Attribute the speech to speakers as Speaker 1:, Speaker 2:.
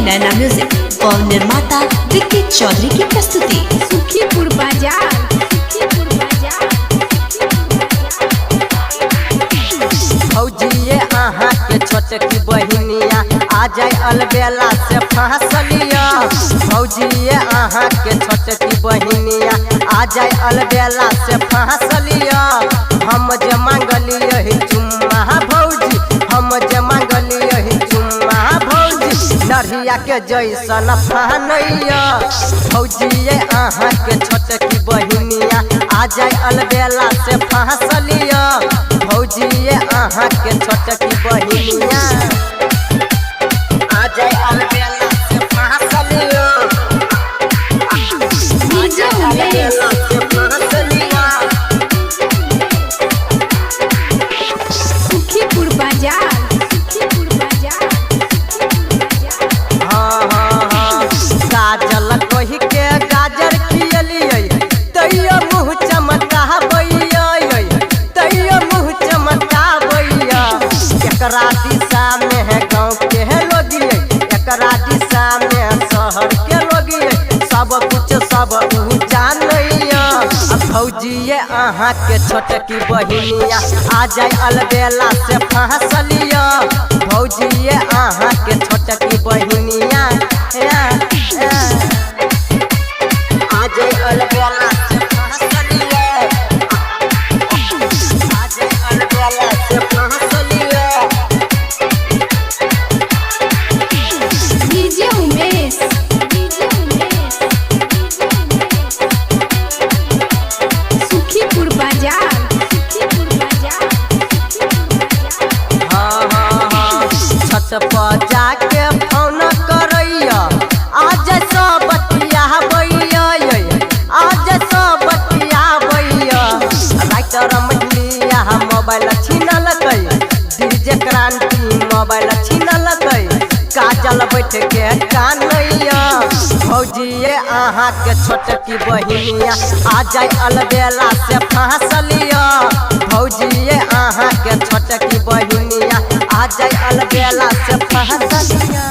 Speaker 1: नैना music और निर्माता विक्की चौधरी की प्रस्तुति।
Speaker 2: सुखीपुर बाजार, सुखीपुर बाजार।
Speaker 3: भौजिए अहाँ के छोटकी बहिनिया आ जाए अलबेला से फंसलिया। भौजिए अहाँ के छोटकी बहिनिया आ जाए अलबेला से फंसलिया। हम जे मांगलिए चुम्मा भौजी, हम जे मांगलिए चुम्मा भौजी, नरिया के जैसन फनैया। भौजिए अहाँ के छोटकी बहिनिया आ जाए अलबेला से फंसलिया। भौजिए अहाँ के छोटकी बहिनिया आ जाए अलबेला से फंसलिया।
Speaker 2: सुखीपुर बाजार, सुखीपुर बाजार।
Speaker 3: गाजल कही के गाजर खियलियै तैयो मुँह चमकाबैया, तैयो मुँह चमकाबैया। एकरा दिशा में है गाँव के लोगियै, एकरा दिशा में है शहर के लोगियै, सब कुछ सब उ जानैया। भौजिए अहाँ के छोटकी बहिनिया आ जाए अलबेला से फंसलिया। भौजिए अहाँ के छोटकी बहिनिया आ जाए अलबेला से फंसलिया। आ जाए अलबेला से फंसलिया।
Speaker 2: DJ Umesh, DJ Umesh, DJ Umesh. Sukhipur Bazar, Sukhipur Bazar, Sukhipur बाजार।
Speaker 3: छत पर जाके फोन करैया, आज सब बतियाबैया, आज सब बतियाबैया। राइटर महिलिया मोबाइल छीनलकै, डीजे क्रांति मोबाइल छीनलकै, काजल बैठ के कानैया। भौजिए अहाँ के छोटकी बहिनिया आ जाए अलबेला से फंसलिया। भौजिए अहाँ के छोटकी बहिनिया आ जाए अलबेला से फंसलिया।